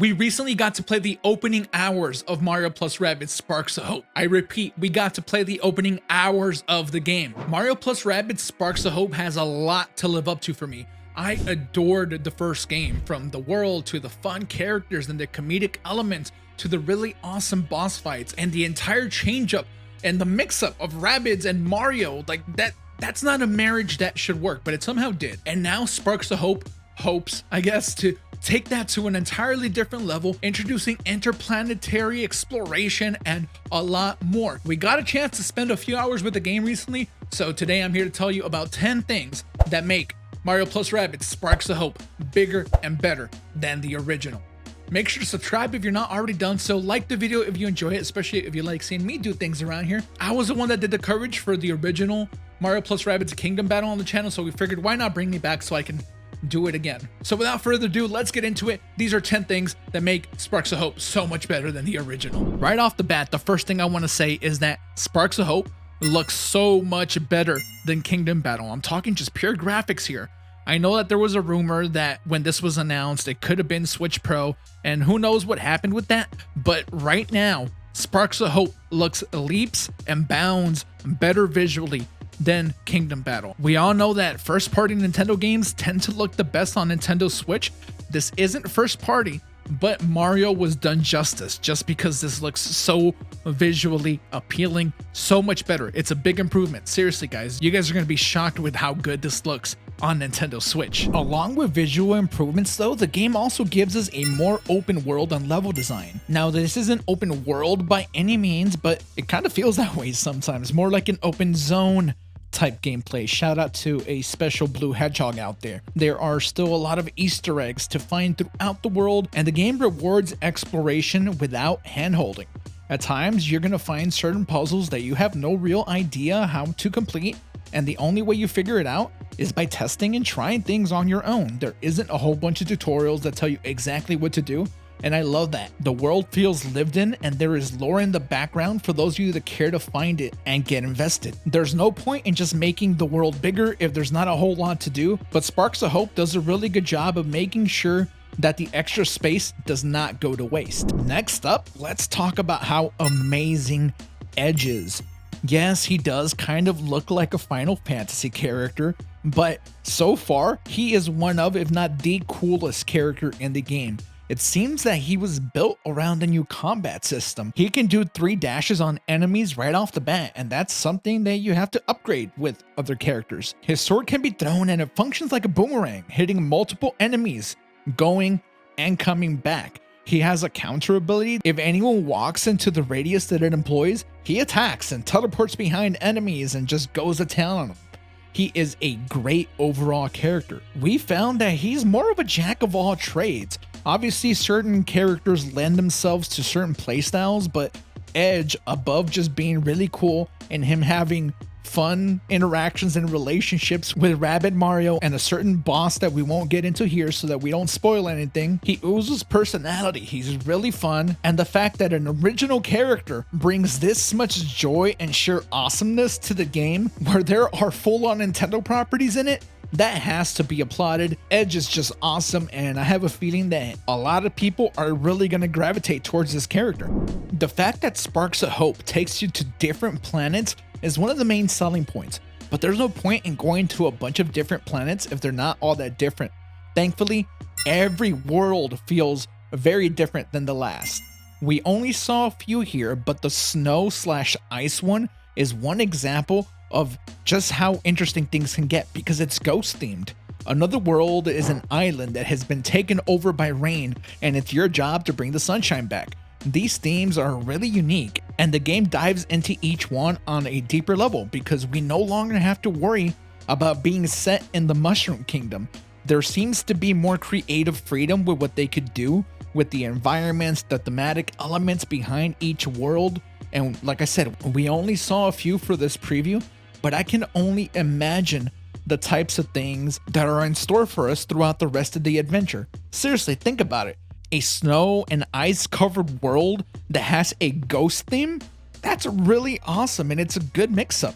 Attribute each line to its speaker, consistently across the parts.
Speaker 1: We recently got to play the opening hours of Mario plus Rabbids Sparks of Hope. I repeat, we got to play the opening hours of the game. Mario plus Rabbids Sparks of Hope has a lot to live up to for me. I adored the first game, from the world to the fun characters and the comedic elements to the really awesome boss fights and the entire change up and the mix up of Rabbids and Mario. Like that's not a marriage that should work, but it somehow did. And now Sparks of Hope hopes, I guess, to take that to an entirely different level, introducing interplanetary exploration and a lot more. We got a chance to spend a few hours with the game recently, so today I'm here to tell you about 10 things that make Mario plus Rabbids Sparks of Hope bigger and better than the original. Make sure to subscribe if you're not already done so, like the video if you enjoy it, especially if you like seeing me do things around here. I was the one that did the coverage for the original Mario plus Rabbids Kingdom battle on the channel, so we figured why not bring me back so I can do it again. So without further ado, let's get into it. These are 10 things that make Sparks of Hope so much better than the original. Right off the bat, the first thing I want to say is that Sparks of Hope looks so much better than Kingdom Battle. I'm talking just pure graphics here. I know that there was a rumor that when this was announced, it could have been Switch Pro, and who knows what happened with that, but right now, Sparks of Hope looks leaps and bounds better visually than Kingdom Battle. We all know that first-party Nintendo games tend to look the best on Nintendo Switch. This isn't first-party, but Mario was done justice just because this looks so visually appealing, so much better. It's a big improvement. Seriously, guys, you guys are going to be shocked with how good this looks on Nintendo Switch. Along with visual improvements though, the game also gives us a more open world and level design. Now, this isn't open world by any means, but it kind of feels that way sometimes, more like an open zone type gameplay. Shout out to a special blue hedgehog out there. There are still a lot of Easter eggs to find throughout the world, and the game rewards exploration without handholding. At times, you're going to find certain puzzles that you have no real idea how to complete, and the only way you figure it out is by testing and trying things on your own. There isn't a whole bunch of tutorials that tell you exactly what to do, and I love that. The world feels lived in, and there is lore in the background for those of you that care to find it and get invested. There's no point in just making the world bigger if there's not a whole lot to do, but Sparks of Hope does a really good job of making sure that the extra space does not go to waste. Next up, let's talk about how amazing Edge is. Yes, he does kind of look like a Final Fantasy character, but so far, he is one of, if not the coolest character in the game. It seems that he was built around the new combat system. He can do 3 dashes on enemies right off the bat, and that's something that you have to upgrade with other characters. His sword can be thrown and it functions like a boomerang, hitting multiple enemies, going and coming back. He has a counter ability. If anyone walks into the radius that it employs, he attacks and teleports behind enemies and just goes to town on them. He is a great overall character. We found that he's more of a jack of all trades. Obviously, certain characters lend themselves to certain playstyles, but Edge, above just being really cool and him having fun interactions and relationships with Rabbid Mario and a certain boss that we won't get into here so that we don't spoil anything, he oozes personality. He's really fun, and the fact that an original character brings this much joy and sheer awesomeness to the game where there are full-on Nintendo properties in it, that has to be applauded. Edge is just awesome, and I have a feeling that a lot of people are really going to gravitate towards this character. The fact that Sparks of Hope takes you to different planets is one of the main selling points, but there's no point in going to a bunch of different planets if they're not all that different. Thankfully, every world feels very different than the last. We only saw a few here, but the snow/ice one is one example of just how interesting things can get because it's ghost themed. Another world is an island that has been taken over by rain, and it's your job to bring the sunshine back. These themes are really unique, and the game dives into each one on a deeper level because we no longer have to worry about being set in the Mushroom Kingdom. There seems to be more creative freedom with what they could do with the environments, the thematic elements behind each world, and like I said, we only saw a few for this preview, but I can only imagine the types of things that are in store for us throughout the rest of the adventure. Seriously, think about it. A snow and ice covered world that has a ghost theme? That's really awesome, and it's a good mix-up.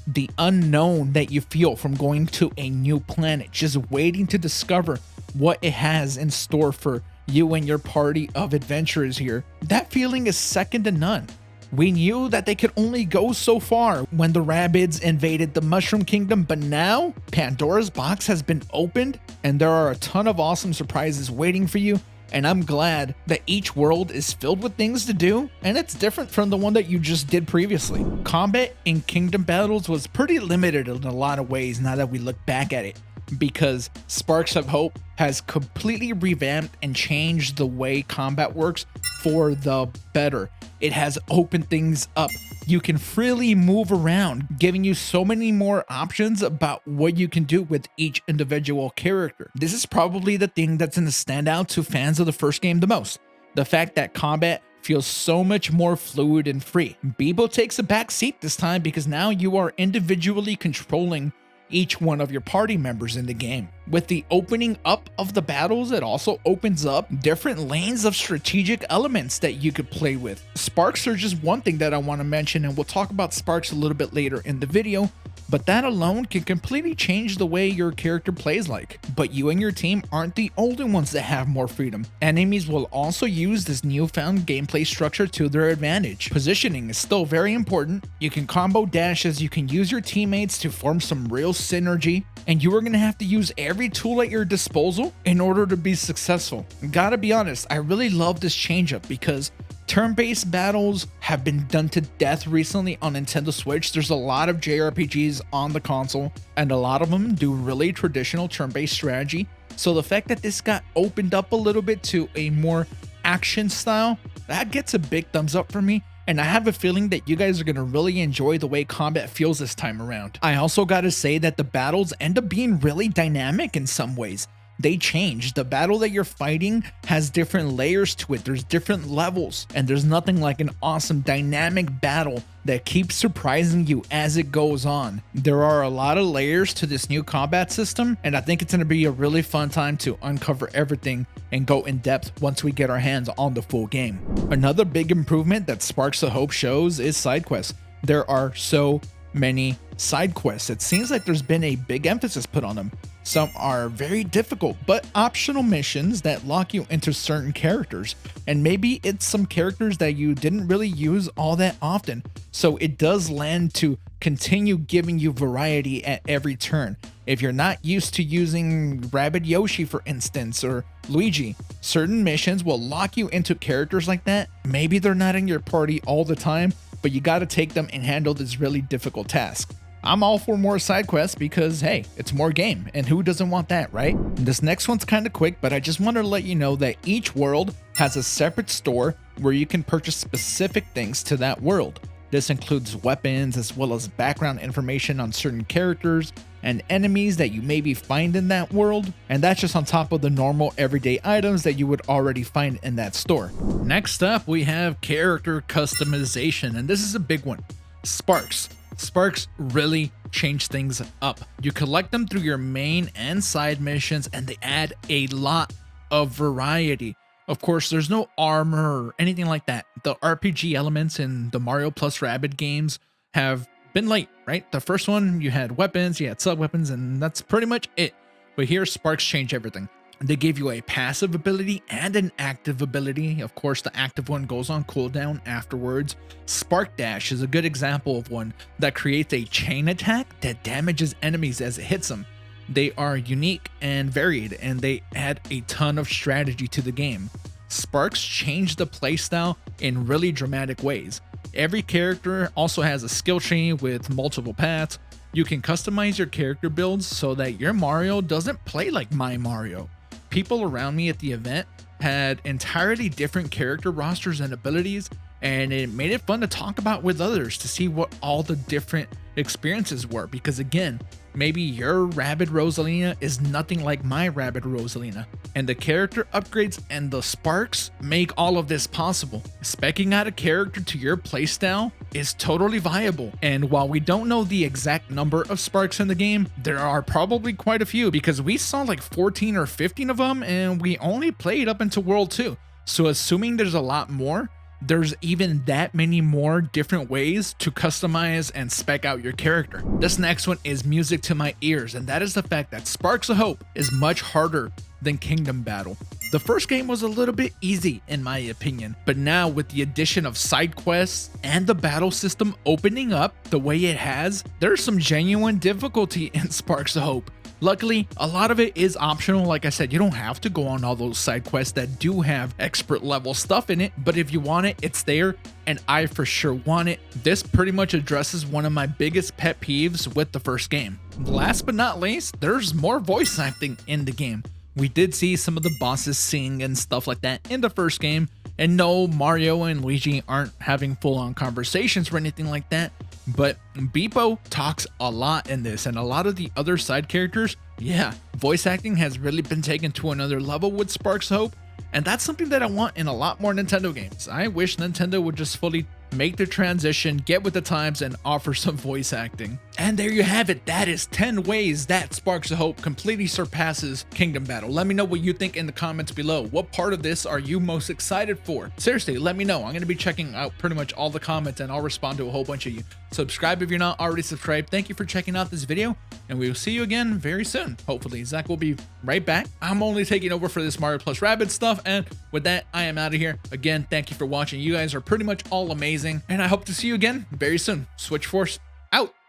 Speaker 1: The unknown that you feel from going to a new planet, just waiting to discover what it has in store for you and your party of adventurers here, that feeling is second to none. We knew that they could only go so far when the Rabbids invaded the Mushroom Kingdom, but now Pandora's box has been opened and there are a ton of awesome surprises waiting for you. And I'm glad that each world is filled with things to do, and it's different from the one that you just did previously. Combat in Kingdom Battles was pretty limited in a lot of ways now that we look back at it, because Sparks of Hope has completely revamped and changed the way combat works for the better. It has opened things up. You can freely move around, giving you so many more options about what you can do with each individual character. This is probably the thing that's going to stand out to fans of the first game the most. The fact that combat feels so much more fluid and free. Bebo takes a back seat this time because now you are individually controlling each one of your party members in the game. With the opening up of the battles, it also opens up different lanes of strategic elements that you could play with. Sparks are just one thing that I want to mention, and we'll talk about sparks a little bit later in the video, but that alone can completely change the way your character plays like. But you and your team aren't the only ones that have more freedom. Enemies will also use this newfound gameplay structure to their advantage. Positioning is still very important. You can combo dashes, you can use your teammates to form some real synergy, and you are going to have to use every tool at your disposal in order to be successful. Gotta be honest, I really love this change up because turn-based battles have been done to death recently on Nintendo Switch. There's a lot of JRPGs on the console, and a lot of them do really traditional turn-based strategy. So the fact that this got opened up a little bit to a more action style, that gets a big thumbs up for me. And I have a feeling that you guys are going to really enjoy the way combat feels this time around. I also got to say that the battles end up being really dynamic in some ways. They change. The battle that you're fighting has different layers to it. There's different levels, and there's nothing like an awesome dynamic battle that keeps surprising you as it goes on. There are a lot of layers to this new combat system, and I think it's going to be a really fun time to uncover everything and go in depth once we get our hands on the full game. Another big improvement that Sparks of Hope shows is side quests. There are so many side quests. It seems like there's been a big emphasis put on them. Some are very difficult, but optional missions that lock you into certain characters. And maybe it's some characters that you didn't really use all that often. So it does land to continue giving you variety at every turn. If you're not used to using Rabbid Yoshi, for instance, or Luigi, certain missions will lock you into characters like that. Maybe they're not in your party all the time, but you gotta take them and handle this really difficult task. I'm all for more side quests because, hey, it's more game, and who doesn't want that, right? This next one's kind of quick, but I just want to let you know that each world has a separate store where you can purchase specific things to that world. This includes weapons as well as background information on certain characters and enemies that you maybe find in that world, and that's just on top of the normal everyday items that you would already find in that store. Next up, we have character customization, and this is a big one. Sparks. Sparks really change things up. You collect them through your main and side missions, and they add a lot of variety. Of course, there's no armor or anything like that. The RPG elements in the Mario plus Rabbids games have been late, right? The first one, you had weapons, you had sub-weapons, and that's pretty much it. But here, Sparks change everything. They give you a passive ability and an active ability. Of course, the active one goes on cooldown afterwards. Spark Dash is a good example of one that creates a chain attack that damages enemies as it hits them. They are unique and varied, and they add a ton of strategy to the game. Sparks change the playstyle in really dramatic ways. Every character also has a skill tree with multiple paths. You can customize your character builds so that your Mario doesn't play like my Mario. People around me at the event had entirely different character rosters and abilities, and it made it fun to talk about with others to see what all the different experiences were, because again, maybe your Rabbid Rosalina is nothing like my Rabbid Rosalina, and the character upgrades and the sparks make all of this possible. Speccing out a character to your playstyle is totally viable, and while we don't know the exact number of sparks in the game, there are probably quite a few because we saw like 14 or 15 of them and we only played up into World 2. So assuming there's a lot more, there's even that many more different ways to customize and spec out your character. This next one is music to my ears, and that is the fact that Sparks of Hope is much harder than Kingdom Battle. The first game was a little bit easy in my opinion, but now with the addition of side quests and the battle system opening up the way it has, there's some genuine difficulty in Sparks of Hope. Luckily, a lot of it is optional. Like I said, you don't have to go on all those side quests that do have expert level stuff in it, but if you want it, it's there, and I for sure want it. This pretty much addresses one of my biggest pet peeves with the first game. Last but not least, there's more voice acting in the game. We did see some of the bosses sing and stuff like that in the first game, and no, Mario and Luigi aren't having full-on conversations or anything like that, but Beepo talks a lot in this, and a lot of the other side characters, yeah, voice acting has really been taken to another level with Sparks of Hope, and that's something that I want in a lot more Nintendo games. I wish Nintendo would just fully make the transition, get with the times, and offer some voice acting. And there you have it. That is 10 ways that Sparks of Hope completely surpasses Kingdom Battle. Let me know what you think in the comments below. What part of this are you most excited for? Seriously, let me know. I'm going to be checking out pretty much all the comments, and I'll respond to a whole bunch of you. Subscribe if you're not already subscribed. Thank you for checking out this video, and we will see you again very soon. Hopefully, Zach will be right back. I'm only taking over for this Mario plus Rabbids stuff, and with that, I am out of here. Again, thank you for watching. You guys are pretty much all amazing, and I hope to see you again very soon. SwitchForce out.